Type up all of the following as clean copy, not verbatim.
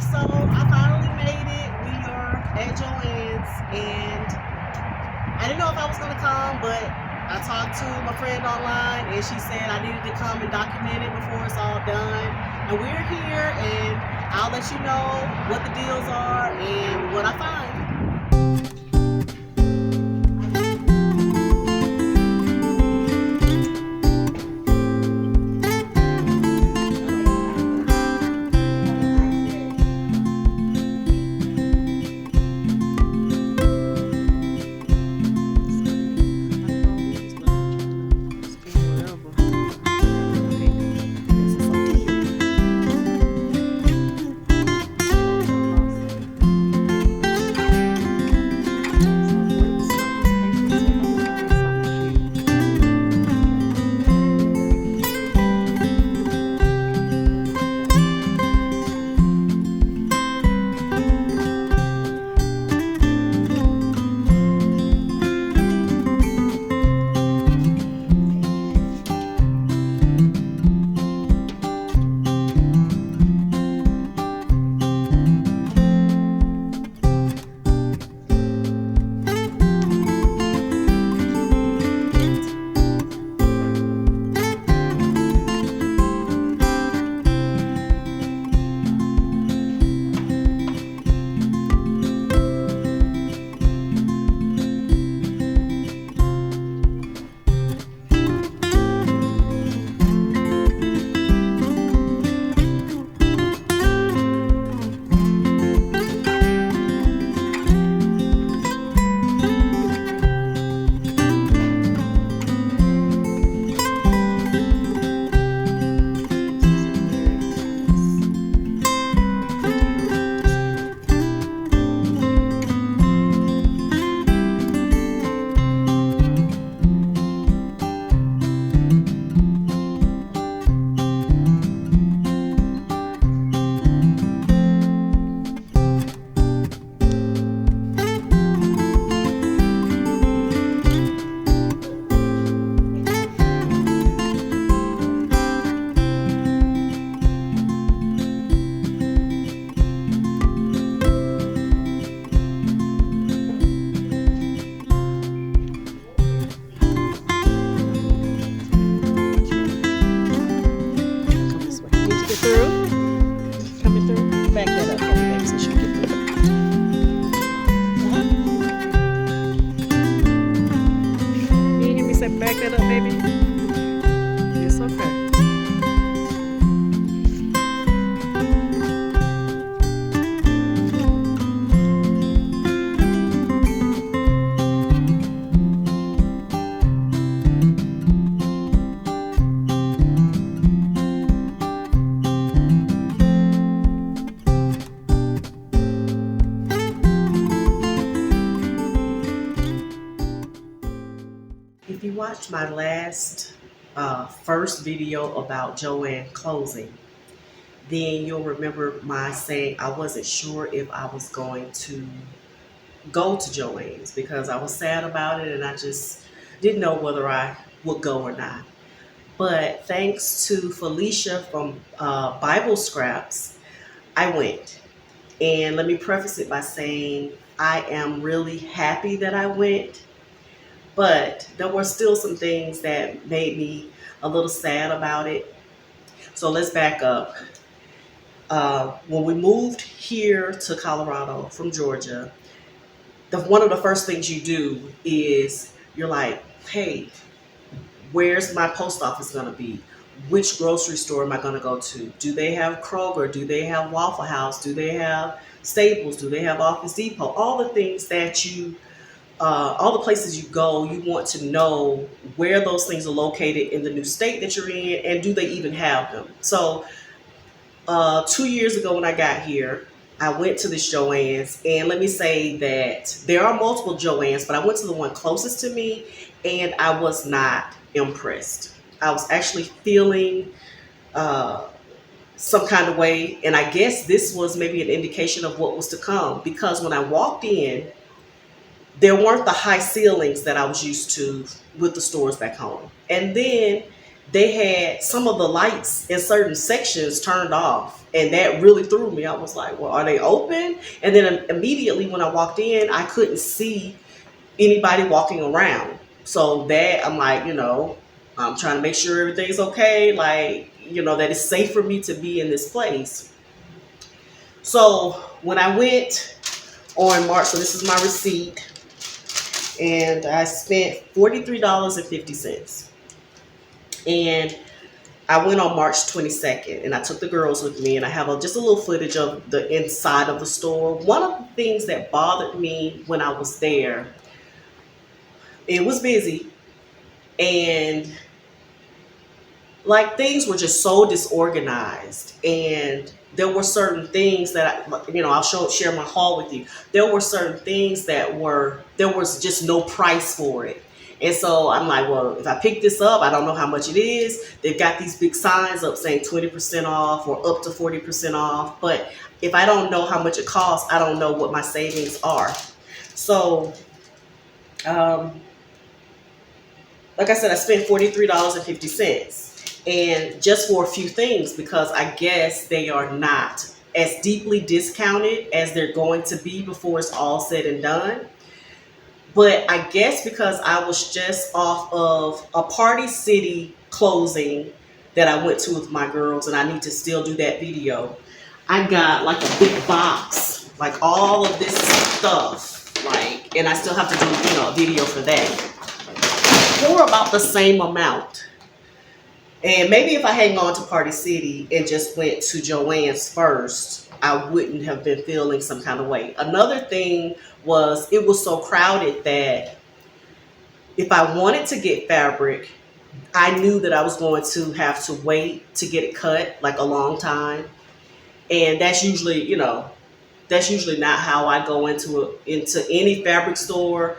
So I finally made it. We are at Joann's, and I didn't know if I was gonna come, but I talked to my friend online, and she said I needed to come and document it before it's all done. And we're here, and I'll let you know what the deals are and what I find. Back that up for me, baby, so she can get through. Can you hear me say back that up, baby? It's okay. If you watched my last first video about Joann closing, then you'll remember my saying I wasn't sure if I was going to go to Joann's because I was sad about it and I just didn't know whether I would go or not. But thanks to Felicia from Bible Scraps, I went. And let me preface it by saying I am really happy that I went. But there were still some things that made me a little sad about it. So let's back up. When we moved here to Colorado from Georgia, one of the first things you do is you're like, hey, where's my post office going to be? Which grocery store am I going to go to? Do they have Kroger? Do they have Waffle House? Do they have Staples? Do they have Office Depot? All the things that all the places you go, you want to know where those things are located in the new state that you're in, and do they even have them? So 2 years ago when I got here, I went to this Joann's, and let me say that there are multiple Joann's, but I went to the one closest to me, and I was not impressed. I was actually feeling some kind of way, and I guess this was maybe an indication of what was to come, because when I walked in, there weren't the high ceilings that I was used to with the stores back home. And then they had some of the lights in certain sections turned off, and that really threw me. I was like, well, are they open? And then immediately when I walked in, I couldn't see anybody walking around. So that I'm like, I'm trying to make sure everything's okay, like, that it's safe for me to be in this place. So when I went on March, so this is my receipt, and I spent $43.50. And I went on March 22nd, and I took the girls with me, and I have just a little footage of the inside of the store. One of the things that bothered me when I was there, it was busy, and like things were just so disorganized, and there were certain things that I'll share my haul with you. There were certain things there was just no price for it. And so I'm like, well, if I pick this up, I don't know how much it is. They've got these big signs up saying 20% off or up to 40% off. But if I don't know how much it costs, I don't know what my savings are. So, like I said, I spent $43.50. And just for a few things, because I guess they are not as deeply discounted as they're going to be before it's all said and done. But I guess because I was just off of a Party City closing that I went to with my girls, and I need to still do that video, I got like a big box, like all of this stuff, like, and I still have to do, a video for that for about the same amount. And maybe if I hadn't gone to Party City and just went to Joann's first, I wouldn't have been feeling some kind of way. Another thing was it was so crowded that if I wanted to get fabric, I knew that I was going to have to wait to get it cut like a long time. And that's usually, not how I go into any fabric store.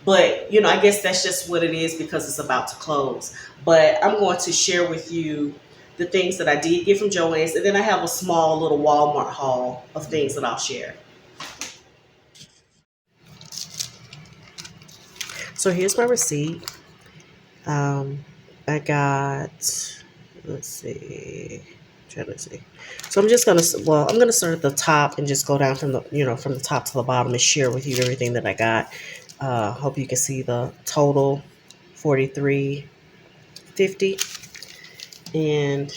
But, I guess that's just what it is because it's about to close. But I'm going to share with you the things that I did get from Joann's. And then I have a small little Walmart haul of things that I'll share. So here's my receipt. I got, let's see, trying to see. So I'm just going to, I'm going to start at the top and just go down from from the top to the bottom and share with you everything that I got. Hope you can see the total, $43.50. And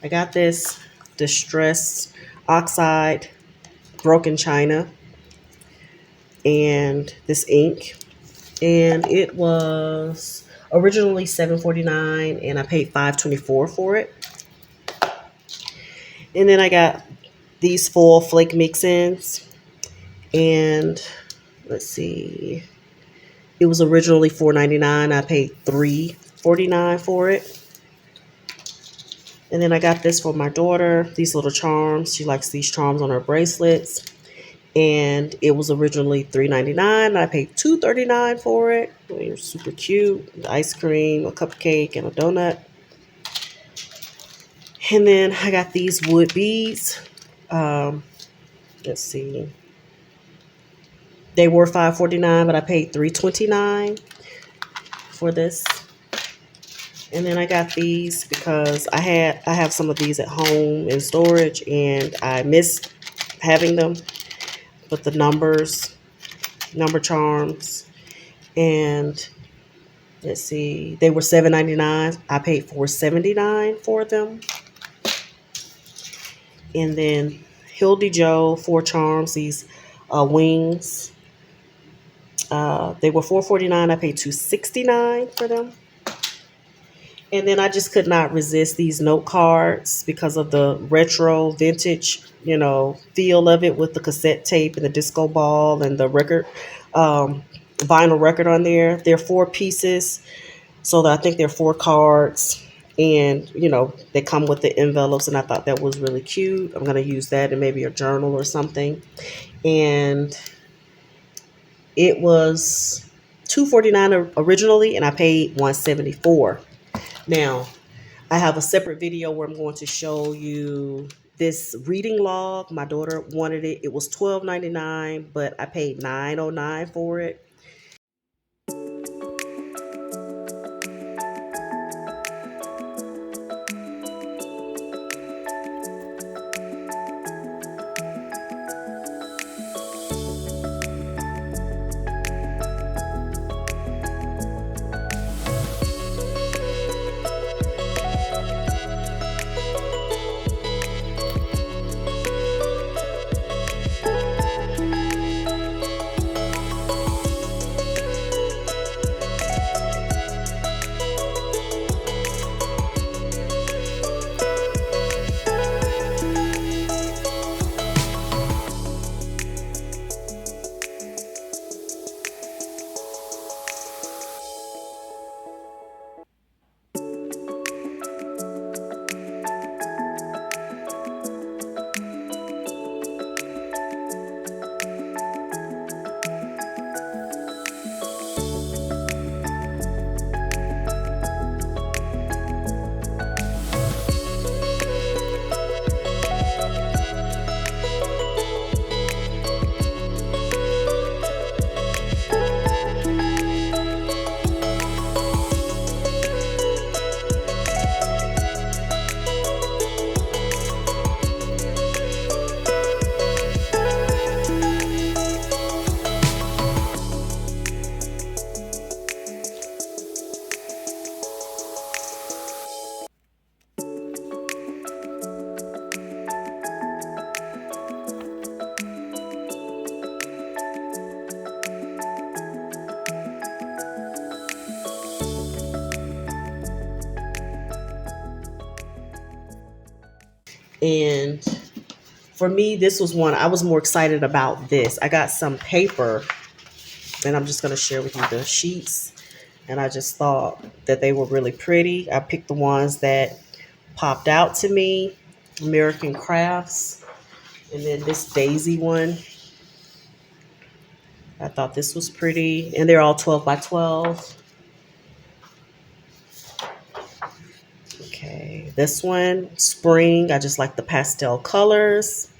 I got this distressed oxide broken china and this ink, and it was originally $7.49, and I paid $5.24 for it. And then I got these foil flake mix-ins, and let's see, it was originally $4.99. I paid $3.49 for it. And then I got this for my daughter, these little charms. She likes these charms on her bracelets. And it was originally $3.99. I paid $2.39 for it. They're super cute. The ice cream, a cupcake, and a donut. And then I got these wood beads. Let's see. They were $5.49, but I paid $3.29 for this. And then I got these because I have some of these at home in storage, and I miss having them. But the number charms, and let's see, they were $7.99. I paid $4.79 for them. And then Hildy Joe 4 charms, these wings. They were $4.49. I paid $2.69 for them. And then I just could not resist these note cards because of the retro vintage, feel of it with the cassette tape and the disco ball and the record, vinyl record on there. They're 4 pieces. So I think they're 4 cards, and, they come with the envelopes, and I thought that was really cute. I'm going to use that in maybe a journal or something. And it was $2.49 originally, and I paid $1.74. Now, I have a separate video where I'm going to show you this reading log. My daughter wanted it. It was $12.99, but I paid $9.09 for it. And for me, this was one I was more excited about. This I got some paper, and I'm just going to share with you the sheets. And I just thought that they were really pretty. I picked the ones that popped out to me. American Crafts, and then this daisy one. I thought this was pretty, and they're all 12 by 12. Okay, this one, spring. I just like the pastel colors.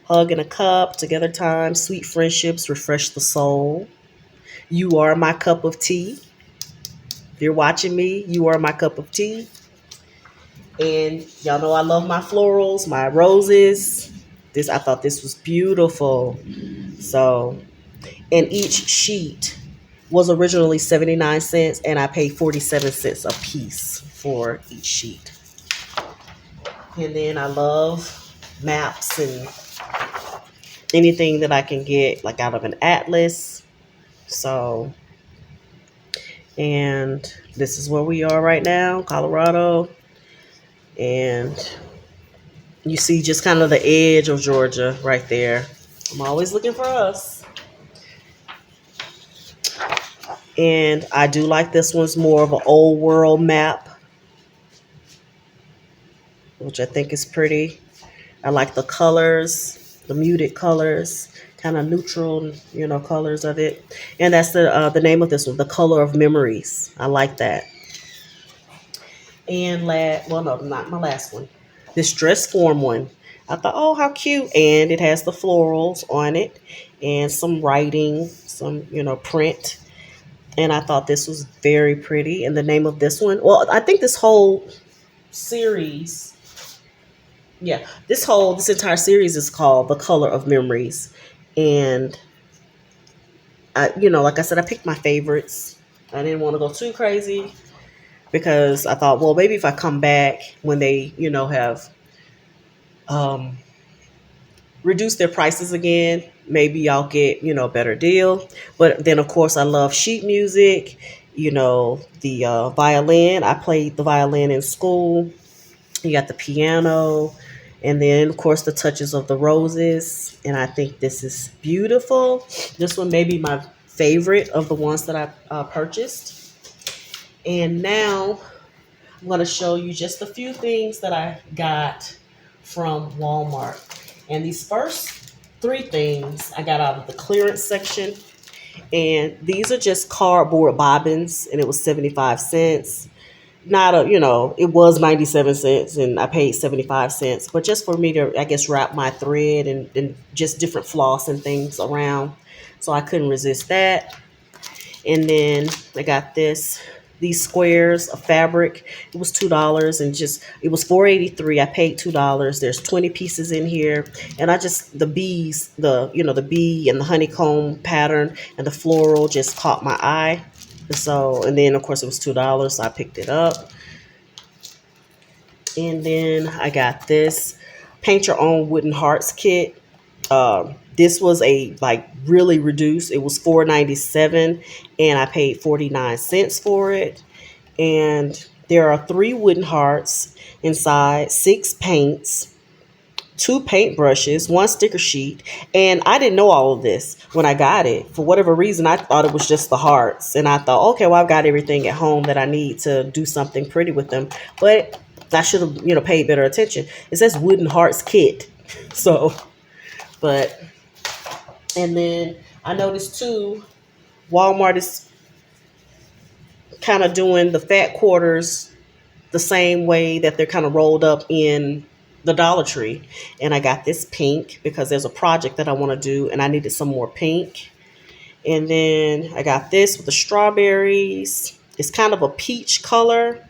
Hug in a cup, together time, sweet friendships, refresh the soul. You are my cup of tea. If you're watching me, you are my cup of tea. And y'all know I love my florals, my roses. I thought this was beautiful. So, and each sheet was originally 79 cents, and I paid 47 cents a piece for each sheet. And then I love maps and anything that I can get like out of an atlas. So, and this is where we are right now, Colorado. And you see just kind of the edge of Georgia right there. I'm always looking for us. And I do like this one's more of an old world map, which I think is pretty. I like the colors, the muted colors, kind of neutral, colors of it. And that's the name of this one, The Color of Memories. I like that. And well, no, not my last one. This dress form one. I thought, oh, how cute. And it has the florals on it and some writing, some, print. And I thought this was very pretty. And the name of this one, well, I think this whole series, this entire series is called The Color of Memories. And like I said, I picked my favorites. I didn't want to go too crazy because I thought, well, maybe if I come back when they, have reduced their prices again, maybe I'll get, a better deal. But then, of course, I love sheet music, the violin. I played the violin in school. You got the piano, and then, of course, the touches of the roses. And I think this is beautiful. This one may be my favorite of the ones that I purchased. And now I'm going to show you just a few things that I got from Walmart. And these first three things I got out of the clearance section. And these are just cardboard bobbins, and it was 75 cents. It was 97 cents and I paid 75 cents. But just for me to, I guess, wrap my thread and just different floss and things around. So I couldn't resist that. And then I got these squares of fabric. It was $2 and it was $4.83. I paid $2. There's 20 pieces in here. And the bees, the bee and the honeycomb pattern and the floral just caught my eye. And then of course it was $2, so I picked it up. And then I got this paint your own wooden hearts kit. This was really reduced. It was $4.97 and I paid 49 cents for it. And there are 3 wooden hearts inside, 6 paints, 2 paint brushes, 1 sticker sheet. And I didn't know all of this when I got it. For whatever reason, I thought it was just the hearts. And I thought, okay, well, I've got everything at home that I need to do something pretty with them. But I should have, paid better attention. It says wooden hearts kit. And then I noticed too, Walmart is kind of doing the fat quarters the same way that they're kind of rolled up in the Dollar Tree. And I got this pink because there's a project that I want to do and I needed some more pink. And then I got this with the strawberries. It's kind of a peach color.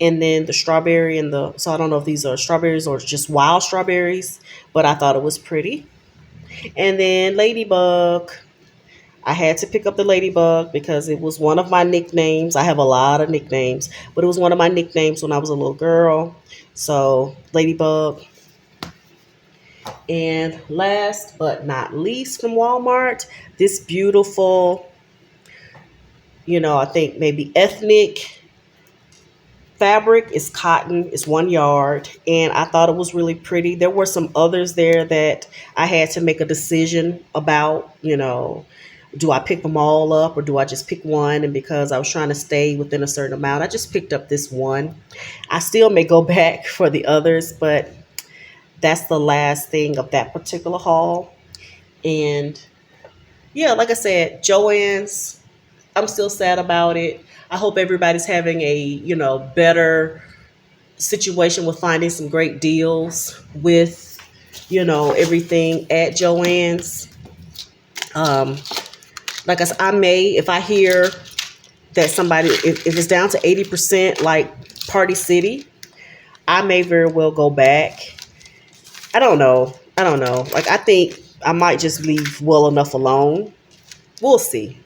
And then the strawberry so I don't know if these are strawberries or just wild strawberries, but I thought it was pretty. And then ladybug. I had to pick up the ladybug because it was one of my nicknames. I have a lot of nicknames, but it was one of my nicknames when I was a little girl. So ladybug. And last but not least from Walmart, this beautiful, I think maybe ethnic fabric is cotton. It's 1 yard, and I thought it was really pretty. There were some others there that I had to make a decision about. Do I pick them all up or do I just pick one? And because I was trying to stay within a certain amount, I just picked up this one. I still may go back for the others, but that's the last thing of that particular haul. And yeah, like I said, Joann's, I'm still sad about it. I hope everybody's having a, better situation with finding some great deals with, everything at Joann's. Um, like I said, I may, if I hear that somebody, if it's down to 80% like Party City, I may very well go back. I don't know. Like, I think I might just leave well enough alone. We'll see.